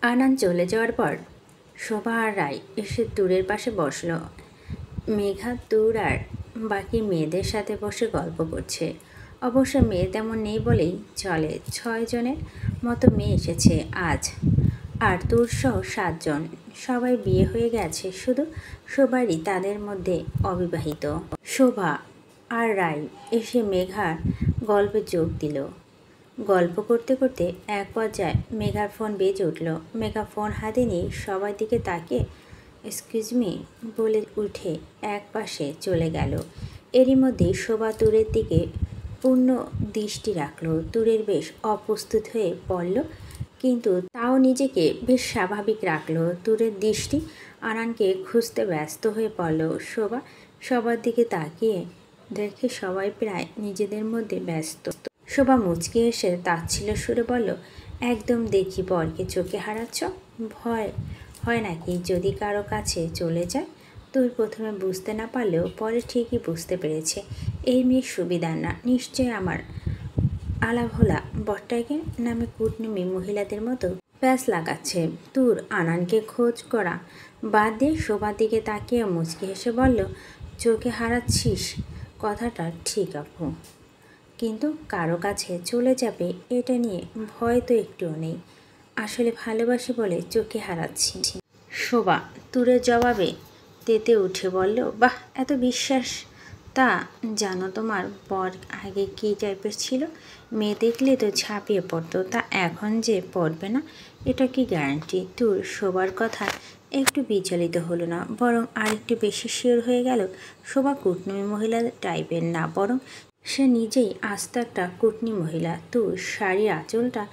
আনান চলে যাওয়ার পর শোভা আর রায় এসে তুরের পাশে বসল। মেঘা, তুর আর বাকি মেয়েদের সাথে বসে গল্প করছে। অবশ্য মেয়ে তেমন নেই বলেই চলে, 6 জনের মতো মেয়ে এসেছে আজ, আর তুর সহ 7 জন। সবাই বিয়ে হয়ে গেছে, শুধু শোভারই তাদের মধ্যে অবিবাহিত। শোভা আর রায় এসে মেঘার গল্পে যোগ দিল। গল্প করতে করতে এক পর্যায়ে মেঘার ফোন বেজে উঠল। মেঘা ফোন হাতে নিয়ে সবার দিকে তাকিয়ে এক্সকিউজ মি বলে উঠে এক পাশে চলে গেল। এরই মধ্যে শোভা তুরের দিকে পূর্ণ দৃষ্টি রাখল। তুরের বেশ অপ্রস্তুত হয়ে পড়ল, কিন্তু তাও নিজেকে বেশ স্বাভাবিক রাখল। তুরের দৃষ্টি আনানকে খুঁজতে ব্যস্ত হয়ে পড়ল। শোভা সবার দিকে তাকিয়ে দেখে সবাই প্রায় নিজেদের মধ্যে ব্যস্ত। শোভা মুচকি এসে তাচ্ছিল্য সুরে বলল, একদম দেখি বরকে চোখে হারাচ্ছ। ভয় হয় নাকি যদি কারো কাছে চলে যায়? তুই প্রথমে বুঝতে না পারলেও পরে ঠিকই বুঝতে পেরেছে এই মেয়ের সুবিধার না, নিশ্চয় আমার আলাভোলা বরটাকে নামে কুটনিমি মহিলাদের মতো প্যাঁচ লাগাচ্ছে। তুর আনানকে খোঁজ করা বাদ দিয়ে শোভার দিকে তাকিয়ে মুচকি হেসে বলল, চোখে হারাচ্ছিস কথাটা ঠিক আপু, কিন্তু কারো কাছে চলে যাবে এটা নিয়ে ভয় তো একটুও নেই। আসলে ভালোবাসি বলে চোখে হারাচ্ছি। শোভা তুরের জবাবে তেতে উঠে বলল, বাহ, এত বিশ্বাস। তা জানো তোমার বর আগে কী টাইপের ছিল? মেয়ে দেখলে তো ঝাঁপিয়ে পড়তো, তা এখন যে পড়বে না এটা কি গ্যারান্টি? তুর শোভার কথা একটু বিচলিত হলো না, বরং আরেকটু বেশি শিওর হয়ে গেল শোভা কুটনমি মহিলা টাইপের না, বরং সে নিজেই আস্ত একটা কুটনি মহিলা। তুর শাড়ির আঁচলটা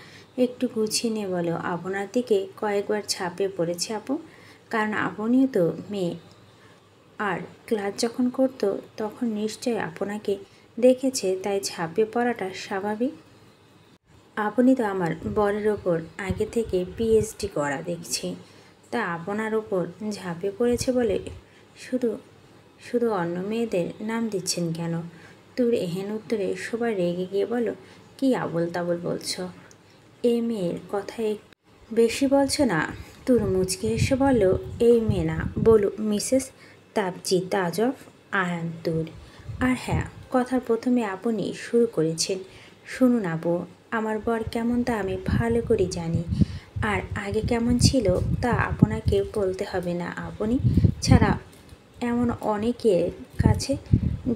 একটু গুছিয়ে নিয়ে বলো, আপনার দিকে কয়েকবার ঝাঁপিয়ে পড়েছে আপু, কারণ আপনিও তো মেয়ে, আর ক্লাস যখন করতো তখন নিশ্চয় আপনাকে দেখেছে, তাই ঝাঁপিয়ে পড়াটা স্বাভাবিক। আপনি তো আমার বরের ওপর আগে থেকে পিএইচডি করা দেখছি, তা আপনার ওপর ঝাঁপিয়ে পড়েছে বলে শুধু শুধু অন্য মেয়েদের নাম দিচ্ছেন কেন? তুর এহেন উত্তরে সবাই রেগে গিয়ে বলো, কি আবল তাবল বলছো? এ মেয়ের কথা একটু বেশি বলছো না? তুর মুচকে হেসে বলল, এই মেয়ে না, বলো মিসেস তাবজি তাজফ আয়ান তুর। আর হ্যাঁ, কথার প্রথমে আপনি শুরু করেছেন। শুনুন আপু, আমার বর কেমন তা আমি ভালো করে জানি, আর আগে কেমন ছিল তা আপনাকে বলতে হবে না। আপনি ছাড়া এমন অনেকের কাছে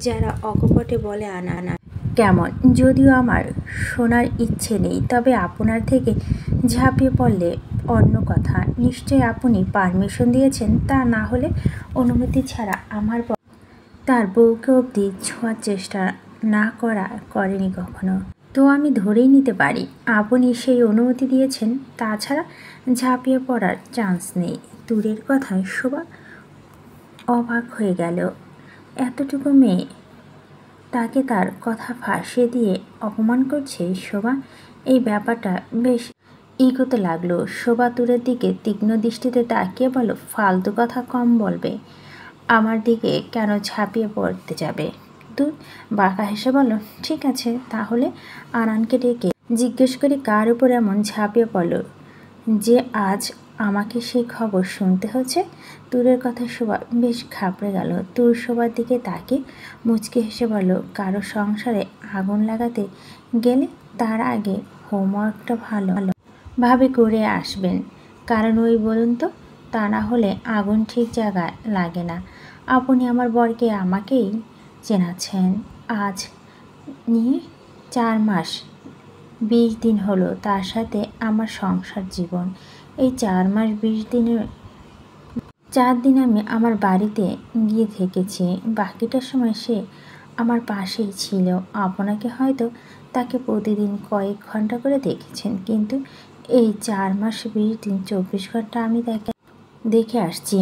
যারা অকপটে বলে আনা না কেমন, যদিও আমার শোনার ইচ্ছে নেই, তবে আপনার থেকে ঝাঁপিয়ে পড়লে অন্য কথা। নিশ্চয়ই আপনি পারমিশন দিয়েছেন, তা না হলে অনুমতি ছাড়া আমার তার বউকে অবধি ছোঁয়ার চেষ্টা না করেনি কখনো। তো আমি ধরেই নিতে পারি আপনি সেই অনুমতি দিয়েছেন, তাছাড়া ঝাঁপিয়ে পড়ার চান্স নেই। তুরের কথায় শোভা অবাক হয়ে গেল। এতটুকু মেয়ে তাকে তার কথা ফাঁসিয়ে দিয়ে অপমান করছে। শোভা এই ব্যাপারটা বেশ ইগোতে লাগলো। শোভা তুরের দিকে তীক্ষ্ণ দৃষ্টিতে তাকিয়ে বলল, ফালতু কথা কম বলবে, আমার দিকে কেন ঝাঁপিয়ে পড়তে যাবে? তুই বাঁকা হেসে বলল, ঠিক আছে, তাহলে আনানকে ডেকে জিজ্ঞেস করি কার উপর এমন ঝাঁপিয়ে পড়ল যে আজ আমাকে সেই খবর শুনতে হচ্ছে। তুরের কথা শোভা বেশ ঘাবড়ে গেল। তুর শোভার দিকে তাকিয়ে মুচকি হেসে বলল, কারো সংসারে আগুন লাগাতে গেলে তার আগে হোমওয়ার্কটা ভাবে করে আসবেন, কারণ ওই বলুন তো, তা না হলে আগুন ঠিক জায়গায় লাগে না। আপনি আমার বরকে আমাকেই চেনাচ্ছেন। আজ নিয়ে 4 মাস 20 দিন হলো তার সাথে আমার সংসার জীবন। এই 4 মাস 20 দিনের 4 দিন আমি আমার বাড়িতে গিয়ে থেকেছি, বাকিটা সময় সে আমার পাশেই ছিল। আপনাকে হয়তো তাকে প্রতিদিন কয়েক ঘন্টা করে দেখেছেন, কিন্তু এই 4 মাস 20 দিন 24 ঘন্টা আমি তাকে দেখে আসছি।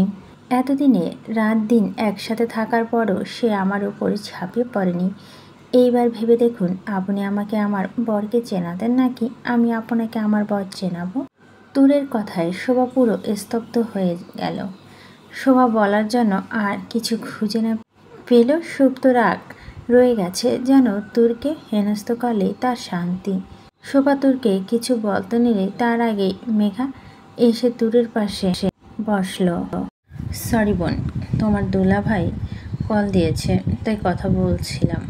এতদিনে রাত দিন একসাথে থাকার পরও সে আমার উপরে ঝাঁপিয়ে পড়েনি। এইবার ভেবে দেখুন, আপনি আমাকে আমার বরকে চেনাতেন নাকি আমি আপনাকে আমার বর চেনাবো? তুরের কথায় শোভা পুরো স্তব্ধ হয়ে গেল। শোভা বলার জন্য আর কিছু খুঁজে না পেল। সুপ্ত রাগ রয়ে গেছে, যেন তুরকে হেনস্থ করলেই তার শান্তি। শোভা তুরকে কিছু বলতে নিলে তার আগে মেঘা এসে তুরের পাশে বসলো। সরি বোন, তোমার দুলাভাই কল দিয়েছে, তাই কথা বলছিলাম।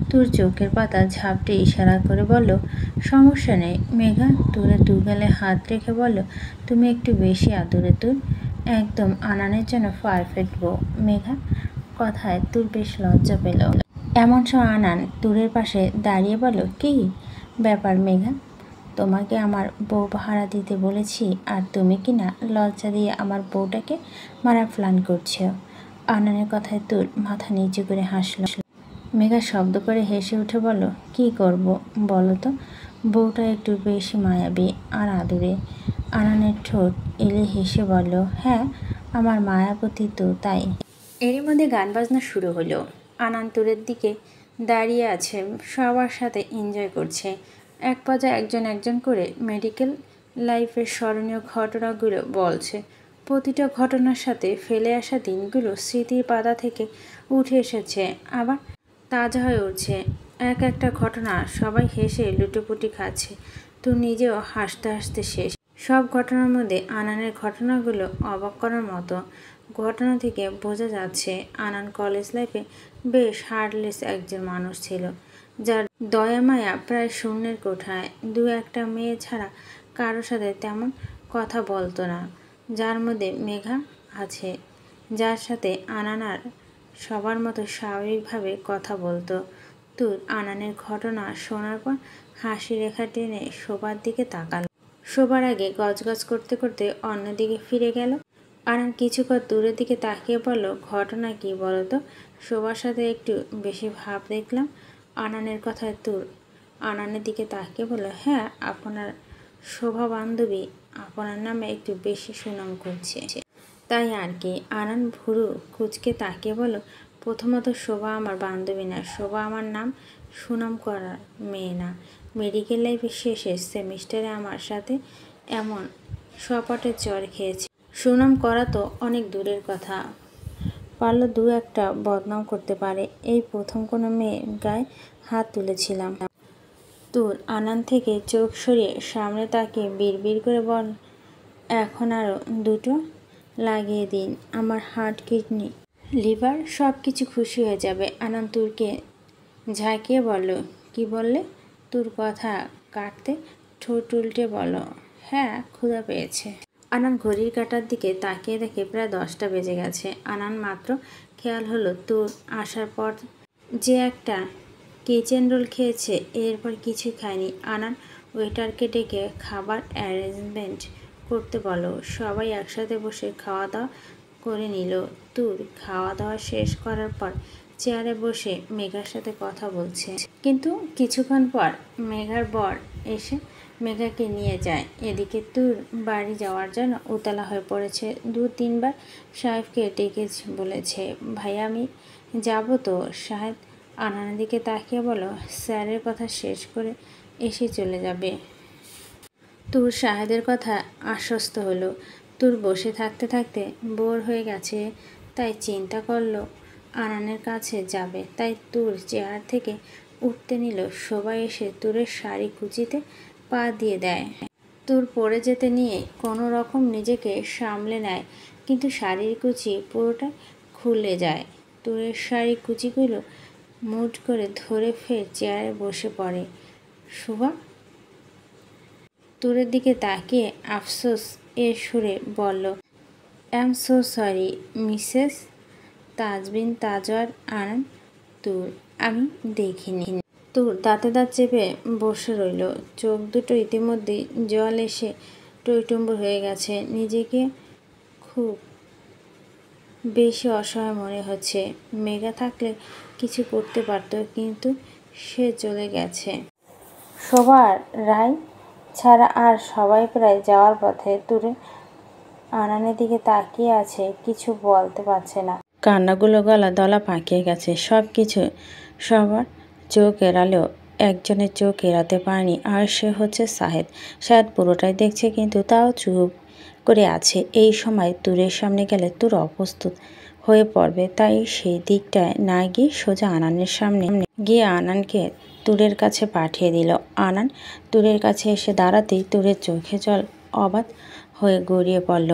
তুর চোখের পাতা ঝাপটে ইশারা করে বলল, সমস্যা নেই। মেঘা তুরে দুগালে হাত রেখে বলল, তুমি একটু বেশি আদুরে তুর, একদম আনানের জন্য পারফেক্ট বউ। মেঘা কথায় তুর বেশ লজ্জা পেল। এমন সময় আনান তুরের পাশে দাঁড়িয়ে বলল, কি ব্যাপার মেঘা? তোমাকে আমার বউ ভাড়া দিতে বলেছি, আর তুমি কি না লজ্জা দিয়ে আমার বউটাকে মারার প্ল্যান করছো? আনানের কথায় তুর মাথা নিচু করে হাসল। মেঘা শব্দ করে হেসে উঠে বলল, কি করব বলো তো, বউটা একটু বেশি মায়াবী আর আদুরে। আনানের ঠোঁট এলে হেসে বলল, হ্যাঁ আমার মায়াবতী তো তাই। এরই মধ্যে গান বাজনা শুরু হলো। আনান তুরের দিকে দাঁড়িয়ে আছে, সবার সাথে এনজয় করছে। এক পর্যায়ে একজন একজন করে মেডিকেল লাইফের স্মরণীয় ঘটনাগুলো বলছে। প্রতিটা ঘটনার সাথে ফেলে আসা দিনগুলো স্মৃতির পাতা থেকে উঠে এসেছে, আবার তাজা হয়ে উঠছে। এক একটা ঘটনা সবাই হেসে লুটোপুটি খাচ্ছে। তো নিজেও হাসতে হাসতে শেষ। সব ঘটনার মধ্যে আনানের ঘটনাগুলো অবাক করার মতো। ঘটনা থেকে বোঝা যাচ্ছে আনান কলেজ লাইফে বেশ হার্টলেস একজন মানুষ ছিল, যার দয়া মায়া প্রায় শূন্যের কোঠায়। দু একটা মেয়ে ছাড়া কারোর সাথে তেমন কথা বলতো না, যার মধ্যে মেঘা আছে, যার সাথে আনানার সবার মতো স্বাভাবিকভাবে কথা বলতো। তুর আনানের ঘটনা শোনার পর হাসি রেখা টেনে শোবার দিকে তাকাল। শোবার আগে গজগজ করতে করতে অন্যদিকে ফিরে গেল। আনান কিছুক্ষণ দূরের দিকে তাকিয়ে বলল, ঘটনা কি বলো তো? শোবার সাথে একটু বেশি ভাব দেখলাম। আনানের কথায় তুর আনানের দিকে তাকিয়ে বলল, হ্যাঁ আপনার শোভা বান্ধবী আপনার নামে একটু বেশি সুনাম করছে, তাই আর কি। আনান ভুরু কুচকে তাকিয়ে বলল, প্রথমত শোভা আমার বান্ধবী না, শোভা আমার নাম সুনাম করার মেয়ে না। মেডিকেল লাইফের শেষে সেমিস্টারে আমার সাথে এমন সপাটের চর খেয়েছে। সুনাম করা তো অনেক দূরের কথা, পারলে দু একটা বদনাম করতে পারে, এই প্রথম কোনো মেয়ের গায়ে হাত তুলেছিলাম। তুর আনান থেকে চোখ সরিয়ে সামনে তাকিয়ে বিড়বিড় করে বল, এখন আরও দুটো লাগিয়ে দিন, আমার হার্ট, কিডনি, লিভার সব কিছু খুশি হয়ে যাবে। আনান তুরকে ঝাঁকিয়ে বলল, কি বললে? তুর কথা কাটতে ঠোঁট উল্টে বলল, হ্যাঁ ক্ষুধা পেয়েছে। আনান ঘড়ির কাঁটার দিকে তাকিয়ে দেখে প্রায় 10টা বেজে গেছে। আনান মাত্র খেয়াল হলো তুর আসার পর যে একটা কিচেন রোল খেয়েছে, এরপর কিছু খায়নি। আনান ওয়েটারকে ডেকে খাবার অ্যারেঞ্জমেন্ট করতে বলো। সবাই একসাথে বসে খাওয়া দাওয়া করে নিল। তুর খাওয়া দাওয়া শেষ করার পর চেয়ারে বসে মেঘার সাথে কথা বলছে, কিন্তু কিছুক্ষণ পর মেঘার বর এসে মেঘাকে নিয়ে যায়। এদিকে তুর বাড়ি যাওয়ার জন্য উতলা হয়ে পড়েছে। 2-3 বার সাহেবকে ডেকে বলেছে, ভাইয়া আমি যাব তো? সাহেব আনানের দিকে তাকিয়ে বলো, স্যারের কথা শেষ করে এসে চলে যাবে। তুর সাহেদের কথা আশ্বস্ত হলো। তুর বসে থাকতে থাকতে বোর হয়ে গেছে, তাই চিন্তা করলো আনানের কাছে যাবে। তাই তুর চেয়ার থেকে উঠতে নিল, সবাই এসে তুরের শাড়ি কুচিতে পা দিয়ে দেয়। তুর পড়ে যেতে নিয়ে কোনো রকম নিজেকে সামলে নেয়, কিন্তু শাড়ির কুচি পুরোটা খুলে যায়। তুরের শাড়ি কুচিগুলো মুঠ করে ধরে ফের চেয়ারে বসে পড়ে। শোভা তুরের দিকে তাকিয়ে আফসোস এর সুরে বলল, I am so sorry Mrs Tazbin Tazwar Anan. তুর আমি দেখিনি। তুর দাঁতে দাঁত চেপে বসে রইল। চোখ দুটো ইতিমধ্যেই জল এসে টইটুম্বুর হয়ে গেছে। নিজেকে খুব বেশি অসহায় মনে হচ্ছে। মেঘা থাকলে কিছু করতে পারত, কিন্তু সে চলে গেছে। শোভার রায় ছাড়া আর সবাই প্রায় যাওয়ার পথে। তুরে আনানের দিকে তাকিয়ে আছে, কিছু বলতে পারছে না। কান্নাগুলো গলা দলা পাকিয়ে গেছে। সব কিছু সবার চোখ এড়ালেও একজনের চোখ এড়াতে পারেনি, আর সে হচ্ছে সাহেদ। সাহেদ পুরোটাই দেখছে, কিন্তু তাও চুপ করে আছে। এই সময় তুরের সামনে গেলে তুর অপ্রস্তুত হয়ে পড়বে, তাই সেই দিকটায় না গিয়ে সোজা আনানের সামনে গিয়ে আনানকে তুরের কাছে পাঠিয়ে দিল। আনান তুরের কাছে এসে দাঁড়াতেই তুরের চোখে জল অবাধ হয়ে গড়িয়ে পড়ল।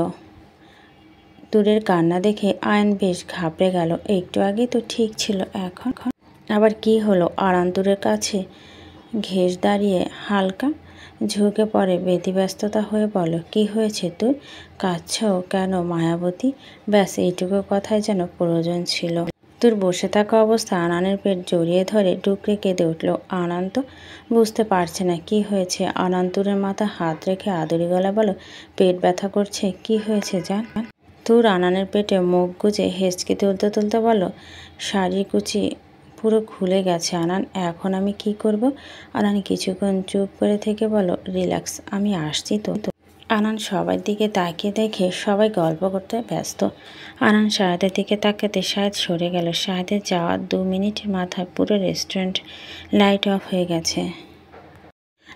তুরের কান্না দেখে আয়ন বেশ ঘাবড়ে গেল। একটু আগে তো ঠিক ছিল, এখন আবার কি হলো? আরান তুরের কাছে ঘেঁষ দাঁড়িয়ে হালকা ঝুঁকে পড়ে ব্যতিব্যস্ততা হয়ে বলল, কি হয়েছে তোর? কাঁদছো কেন মায়াবতী? ব্যাস এইটুকু কথাই যেন প্রয়োজন ছিল। তোর বসে থাকা অবস্থা আনানের পেট জড়িয়ে ধরে ডুকরে কেঁদে উঠল। আনান তো বুঝতে পারছে না কি হয়েছে। আনান তুরের মাথা হাত রেখে আদুরি গলা বলো, পেট ব্যথা করছে। কি হয়েছে জান? তুর আনানের পেটে মুখ গুজে হেঁচকে তুলতে তুলতে বলল, শাড়ি কুচি পুরো খুলে গেছে আনান, এখন আমি কি করব? আনান কিছুক্ষণ চুপ করে থেকে বলো, রিল্যাক্স, আমি আসছি তো। আনান সবার দিকে তাকিয়ে দেখে সবাই গল্প করতে ব্যস্ত। আনান শাহেদের দিকে তাকাতে শাহেদ সরে গেল। শাহেদের যাওয়া 2 মিনিটের মাথায় পুরো রেস্টুরেন্ট লাইট অফ হয়ে গেছে।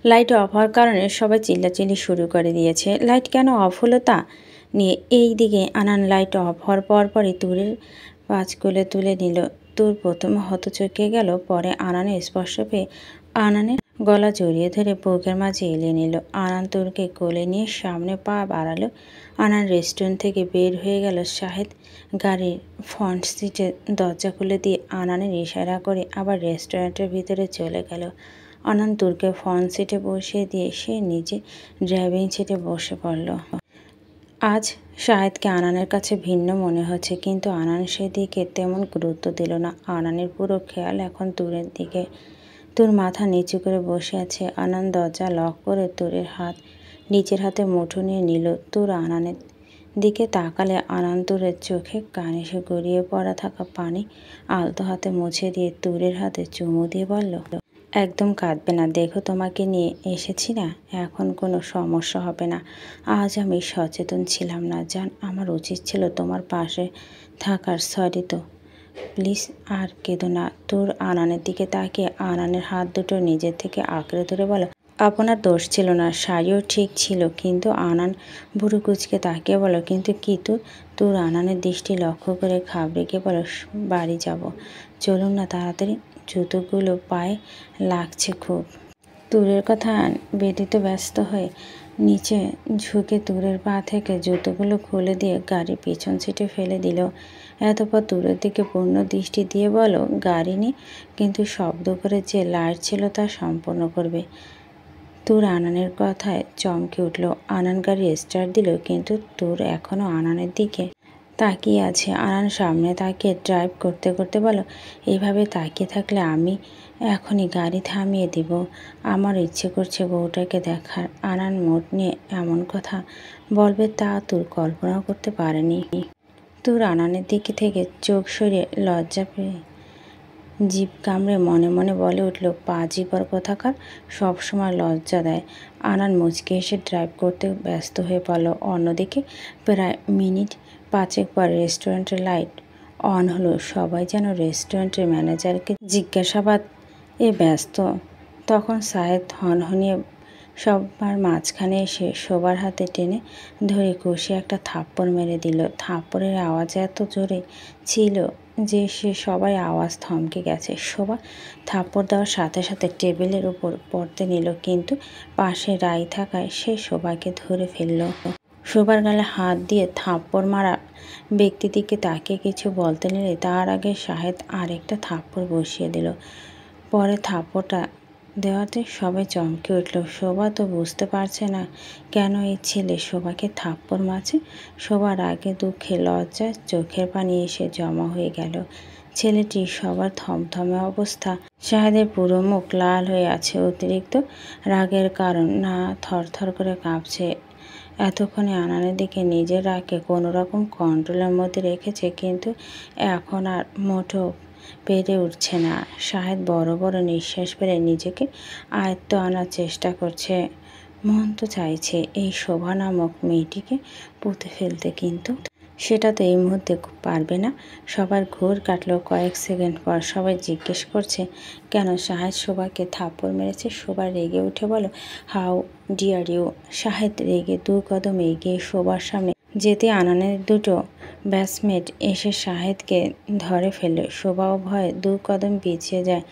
লাইট অফ হওয়ার কারণে সবাই চিল্লাচিল্লি শুরু করে দিয়েছে। লাইট কেন অফ হলো তা নিয়ে। এই দিকে আনান লাইট অফ হওয়ার পরপরই তুরের পাঁচ কোলে তুলে নিল। তুর প্রথমে হতচকিয়ে গেল, পরে আনানের স্পর্শ পেয়ে আনানের গলা জড়িয়ে ধরে বুকের মাঝে এলিয়ে নিল। আনান তুরকে কোলে নিয়ে সামনে পা বাড়ালো। আনান রেস্টুরেন্ট থেকে বের হয়ে গেল। শাহেদ গাড়ির ফ্রন্ট সিটে দরজা খুলে দিয়ে আনানের ইশারা করে আবার রেস্টুরেন্টের ভিতরে চলে গেল। আনান তুরকে ফ্রন্ট সিটে বসিয়ে দিয়ে সে নিজে ড্রাইভিং সিটে বসে পড়ল। আজ শাহেদকে আনানের কাছে ভিন্ন মনে হচ্ছে, কিন্তু আনান সেদিকে তেমন গুরুত্ব দিল না। আনানের পুরো খেয়াল এখন তুরের দিকে। তুর মাথা নিচু করে বসে আছে। আনান দরজা লক করে তুরের হাত নিজের হাতে মুঠো নিয়ে নিল। তুর আনানের দিকে তাকালে আনান তুরের চোখে কানে সে গড়িয়ে পড়া থাকা পানি আলতো হাতে মুছে দিয়ে তুরের হাতে চুমু দিয়ে বলল, একদম কাঁদবে না, দেখো তোমাকে নিয়ে এসেছি না, এখন কোনো সমস্যা হবে না। আজ আমি সচেতন ছিলাম না জান, আমার উচিত ছিল তোমার পাশে থাকার। সরি তো, প্লিজ আর কেঁদো না। তোর আনানের দিকে তাকিয়ে আনানের হাত দুটো নিজের থেকে আঁকড়ে ধরে বলো, আপনার দোষ ছিল না, শাড়িও ঠিক ছিল। কিন্তু আনান বুড়ো কুচকে তাকিয়ে বলো, কিন্তু কি? তোর আনানের দৃষ্টি লক্ষ্য করে ঘাবড়ে গিয়ে বলো, বাড়ি যাব, চলুন না তাড়াতাড়ি, জুতোগুলো পায়ে লাগছে খুব। তুরের কথা ব্যতীত ব্যস্ত হয়ে নিচে ঝুঁকে তুরের পা থেকে জুতোগুলো খুলে দিয়ে গাড়ির পিছন সিটে ফেলে দিল। এতপর তুরের দিকে পূর্ণ দৃষ্টি দিয়ে বলো, গাড়ি নিয়ে কিন্তু শব্দ করে যে লাইট ছিল তা সম্পন্ন করবে। তুর আনানের কথায় চমকে উঠল। আনান গাড়ি স্টার্ট দিল, কিন্তু তুর এখনও আনানের দিকে তাকিয়ে আছে। আনান সামনে তাকিয়ে ড্রাইভ করতে করতে বলো, এইভাবে তাকিয়ে থাকলে আমি এখনই গাড়ি থামিয়ে দিব। আমার ইচ্ছে করছে বউটাকে দেখার। আনান মোট নিয়ে এমন কথা বলবে তা তুর কল্পনাও করতে পারেনি। তুর আনানের দিকে থেকে চোখ সরিয়ে লজ্জা পেয়ে জিভ কামড়ে মনে মনে বলে উঠল, পাজিবার কোথাকার, সবসময় লজ্জা দেয়। আনান মুচকে এসে ড্রাইভ করতে ব্যস্ত হয়ে পড়ল। অন্যদিকে প্রায় মিনিট 5 পর রেস্টুরেন্টের লাইট অন হলো। সবাই যেন রেস্টুরেন্টের ম্যানেজারকে জিজ্ঞাসাবাদ ব্যস্ত। তখন শাহেদ হনহনিয়ে সবার মাঝখানে এসে শোবার হাতে টেনে ধরে কষে একটা থাপ্পড় মেরে দিল। থাপ্পড়ের আওয়াজ এত জোরে ছিল যে সবাই আওয়াজ থমকে গেছে। শোভা থাপ্পড় দেওয়ার সাথে সাথে টেবিলের উপর পড়তে নিল, কিন্তু পাশে রাই থাকায় সে শোভাকে ধরে ফেলল। শোবার গালে হাত দিয়ে থাপ্পড় মারা ব্যক্তির দিকে তাকিয়ে কিছু বলতে নিলে তার আগে শাহেদ আরেকটা থাপ্পড় বসিয়ে দিল। পরে থাপ্পড়টা দেওয়াতে সবাই চমকে উঠল। শোভা তো বুঝতে পারছে না কেন এই ছেলে শোভাকে থাপ্পড় মারছে। শোভার আগে দুঃখে লজ্জায় চোখের পানি এসে জমা হয়ে গেল। ছেলেটি সবার থমথমে অবস্থা। শাহেদের পুরো মুখ লাল হয়ে আছে অতিরিক্ত রাগের কারণ না, থরথর করে কাঁপছে। এতক্ষণে আনানের দিকে নিজের রাগকে কোনোরকম কন্ট্রোলের মধ্যে রেখেছে, কিন্তু এখন আর মোটেও পেরে উঠছে না। শাহেদ বড় বড় নিঃশ্বাস ফেলে নিজেকে আয়ত্ত আনার চেষ্টা করছে। মন তো চাইছে এই শোভা নামক মেয়েটিকে পুঁতে ফেলতে, কিন্তু সেটা তো এই মুহূর্তে পারবে না। সবার ঘোর কাটলো। কয়েক সেকেন্ড পর সবাই জিজ্ঞেস করছে, কেন শাহেদ শোভাকে থাপ্পড় মেরেছে? শোভা রেগে উঠে বলো, হাউ ডিয়ার ইউ। শাহেদ রেগে 2 কদম এগিয়ে শোভার সামনে যেতে আনানের দুটো ব্যাচমেট এসে শাহেদকে ধরে ফেলল। শোভাও ভয়ে 2 কদম পিছিয়ে যায়।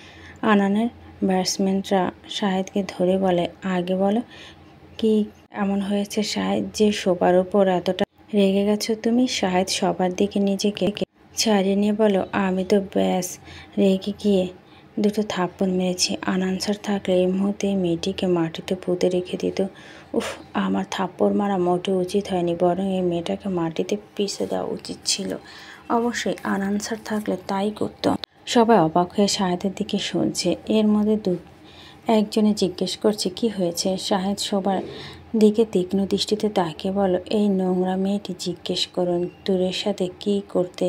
আনানের ব্যাটসম্যানরা শাহেদকে ধরে বলে, আগে বলো কি এমন হয়েছে শাহেদ যে শোবার উপর এতটা রেগে গেছো তুমি? শাহেদ সবার দিকে নিজেকে ছাড়িয়ে নিয়ে বলো, আমি তো ব্যাস রেগে গিয়ে দুটো থাপ্পড় মেরেছি। আনানসার থাকলে এই মুহূর্তে এই মেয়েটিকে মাটিতে পুঁতে রেখে দিত। উফ, আমার থাপ্পড় মারা মোটেও উচিত হয়নি, বরং এই মেয়েটাকে মাটিতে পিষে দেওয়া উচিত ছিল। অবশ্যই আনানসার থাকলে তাই করত। সবাই অবাক হয়ে শাহেদের দিকে শুনছে। এর মধ্যে একজনে জিজ্ঞেস করছে, কি হয়েছে? শাহেদ সবার দিকে তীক্ষ্ণ দৃষ্টিতে তাকিয়ে বলো, এই নোংরা মেয়েটি জিজ্ঞেস করুন তুরের সাথে কি করতে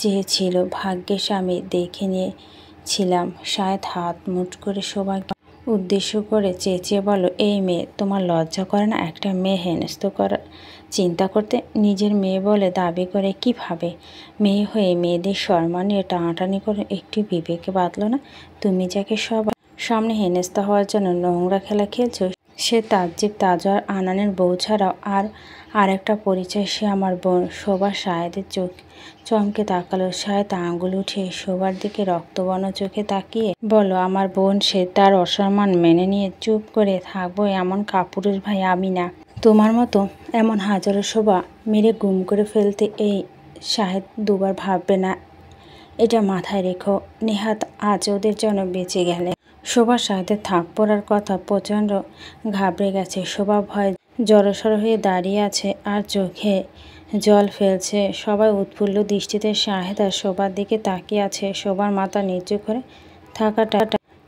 চেয়েছিল। ভাগ্যেশ আমি দেখে নিয়েছিলাম। শাহেদ হাত মুঠ করে সবাইকে উদ্দেশ্য করে চেঁচিয়ে বলো, এই মেয়ে, তোমার লজ্জা করে না একটা মেয়ে হেনস্থ করার চিন্তা করতে? নিজের মেয়ে বলে দাবি করে কিভাবে? মেয়ে হয়ে মেয়েদের সম্মান নিয়ে টানাটানি করে একটু বিবেকে বাঁধল না? তুমি যাকে সবার সামনে হেনস্থা হওয়ার জন্য নোংরা খেলা খেলছো, সে তাজ্জিব, তাজওয়ার, আনানের বউ ছাড়াও আর একটা পরিচয়, সে আমার বোন। শোভা শাহেদের চোখ চমকে তাকালো। শাহেদ আঙুল উঠিয়ে শোভার দিকে রক্তবর্ণ চোখে তাকিয়ে বলো, আমার বোন, সে তার অসম্মান মেনে নিয়ে চুপ করে থাকবো এমন কাপুরুষ ভাই আমি না। তোমার মতো এমন হাজারো শোভা মেরে গুম করে ফেলতে এই শাহেদ দুবার ভাববে না, এটা মাথায় রেখো। নেহাত আজ ওদের জন্য বেঁচে গেলে। শোভা শাহেদের থাপ্পড়ার কথা প্রচণ্ড ঘাবড়ে গেছে। শোভা ভয়ে জড়সড় হয়ে দাঁড়িয়ে আছে আর চোখে জল ফেলছে। সবাই উৎফুল্ল দৃষ্টিতে শাহেদ আর শোভার দিকে তাকিয়ে আছে। শোভার মাথা নিচু করে থাকাটা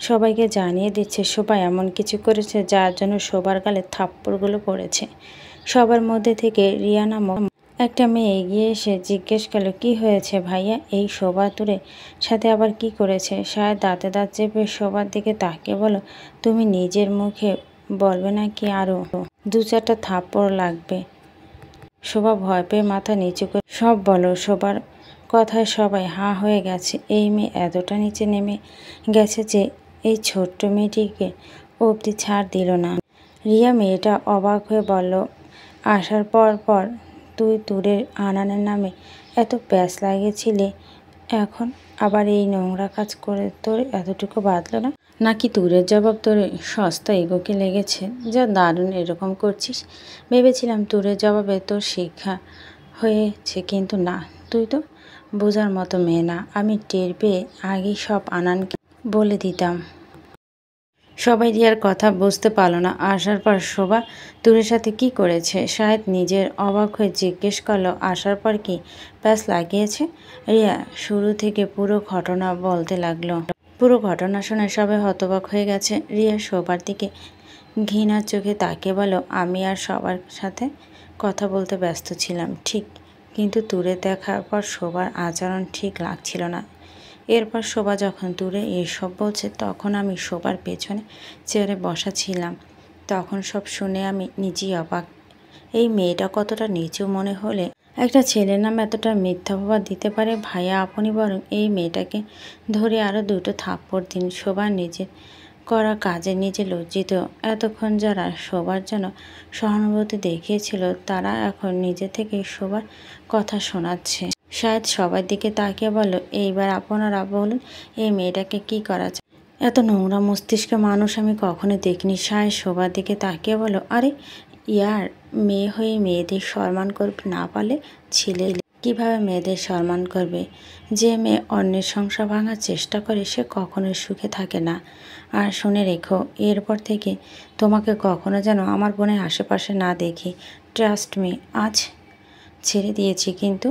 সবাইকে জানিয়ে দিচ্ছে শোভা এমন কিছু করেছে যার জন্য শোভার গালে থাপ্পড়গুলো পড়েছে। সবার মধ্যে থেকে রিয়া নামক একটা মেয়ে এগিয়ে এসে জিজ্ঞেস করলো, কি হয়েছে ভাইয়া? এই শোভা তুরের সাথে আবার কি করেছে? শাহেদ দাঁতে দাঁত চেপে শোভার দিকে তাকিয়ে বলো, তুমি নিজের মুখে বলবে না কি আরও 2-4টা থাপ্পড় লাগবে? শোভা ভয় পেয়ে মাথা নিচু করে সব বলো। শোভার কথায় সবাই হাঁ হয়ে গেছে। এই মেয়ে এতটা নিচে নেমে গেছে যে এই ছোট্ট মেয়েটিকে অবধি ছাড় দিল না। রিয়া মেয়েটা অবাক হয়ে বলল, আসার পর তুই তুরের আনানের নামে এত প্যাঁচ লাগিয়েছিলি, এখন আবার এই নোংরা কাজ করে তোর এতটুকু বাঁধল না? নাকি তুরের জবাব তোর সস্তা এগোকে লেগেছে? যা দারুণ এরকম করছিস। ভেবেছিলাম তুরের জবাবে তোর শিক্ষা হয়েছে, কিন্তু না, তুই তো বোঝার মতো মেয়ে না। আমি টের পেয়ে আগেই সব আনানকে বলে দিতাম। সবাই রিয়ার কথা বুঝতে পারল না। আসার পর শোভা তুরের সাথে কি করেছে? শাহেদ নিজের অবাক হয়ে জিজ্ঞেস করলো, আসার পর কি প্যাঁচ লাগিয়েছে? রিয়া শুরু থেকে পুরো ঘটনা বলতে লাগলো। পুরো ঘটনা শুনে সবাই হতবাক হয়ে গেছে। রিয়া শোভার দিকে ঘৃণার চোখে তাকিয়ে বলো, আমি আর সবার সাথে কথা বলতে ব্যস্ত ছিলাম ঠিক, কিন্তু তুরে দেখার পর শোভার আচরণ ঠিক লাগছিল না। এরপর শোভা যখন দূরে এসব বলছে, তখন আমি শোভার পেছনে চেয়ারে বসা ছিলাম। তখন সব শুনে আমি নিজেই অবাক। এই মেয়েটা কতটা নিচু মনে হলে একটা ছেলের নাম এতটা মিথ্যা অপবাদ দিতে পারে? ভাইয়া, আপনি বরং এই মেয়েটাকে ধরে আরও 2টো থাপ্পড় দিন। শোভা নিজের করা কাজে নিজে লজ্জিত। এতক্ষণ যারা শোভার জন্য সহানুভূতি দেখিয়েছিল, তারা এখন নিজে থেকে শোভার কথা শোনাচ্ছে। শায়দ সবার দিকে তাকিয়ে বলল, এইবার আপনারা বলুন, এই মেয়েটাকে কি করা যায়? এত নোংরা মস্তিষ্ক মানুষ আমি কখনো দেখিনি। শায়দ শোভার দিকে তাকিয়ে বলল, আরে ইয়ার, মেয়ে হয়ে মেয়েদের সম্মান করবে না পারলে ছেলে কিভাবে মেয়েদের সম্মান করবে? যে মেয়ে অন্যের সংসার ভাঙার চেষ্টা করে সে কখনোই সুখে থাকে না। আর শুনে রেখো, এরপর থেকে তোমাকে কখনো যেন আমার বোনের আশেপাশে না দেখি। ট্রাস্ট মি, আজ ছেড়ে দিয়েছি, কিন্তু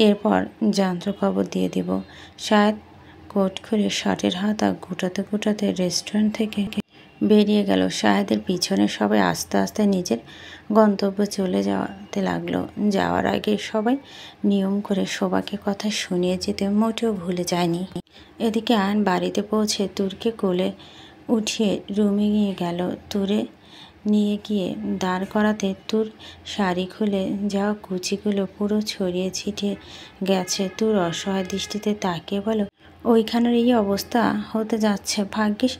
এরপর যন্ত্র খবর দিয়ে দিব। শায়দ কোট খুলে শার্টের হাতা গুটাতে গুটাতে রেস্টুরেন্ট থেকে বেরিয়ে গেল। শাহেদের পিছনে সবাই আস্তে আস্তে নিজের গন্তব্যে চলে যাওয়াতে লাগলো। যাওয়ার আগে সবাই নিয়ম করে শোভাকে কথা শুনিয়ে যেতে মোটেও ভুলে যায়নি। এদিকে আয়ন বাড়িতে পৌঁছে তুরকে কোলে উঠিয়ে রুমে নিয়ে গেল। তুরে নিয়ে গিয়ে দাঁড় করাতে তুর শাড়ি খুলে যাওয়া কুচিগুলো পুরো ছড়িয়ে ছিটিয়ে গেছে। তুর অসহায় দৃষ্টিতে তাকিয়ে বলো, ওইখানের এই অবস্থা হতে যাচ্ছে? ভাগ্যিস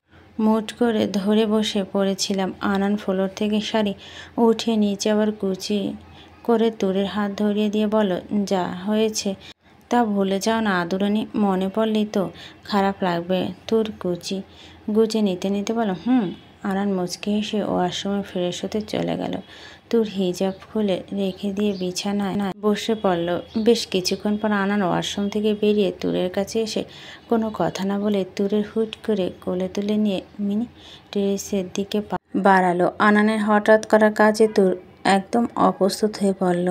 মুট করে ধরে বসে পড়েছিলাম। আনান ফ্লোর থেকে শাড়ি উঠিয়ে নিচে আবার কুচি করে তুরের হাত ধরিয়ে দিয়ে বলো, যা হয়েছে তা ভুলে যাও না আদুরানি, মনে পড়লেই তো খারাপ লাগবে। তুর কুচি গুজে নিতে নিতে বলো, আনান মুচকি হেসে ওয়াশরুমে ফ্রেশ হতে চলে গেল। তুর হিজাব খুলে রেখে দিয়ে বিছানায় বসে পড়ল। বেশ কিছুক্ষণ পর আনান ওয়াশরুম থেকে বেরিয়ে তুরের কাছে এসে কোনো কথা না বলে তুরের হুট করে কোলে তুলে নিয়ে মিনি টেরেসের দিকে বাড়ালো। আনানের হঠাৎ করা কাজে তুর একদম অপ্রস্তুত হয়ে পড়ল।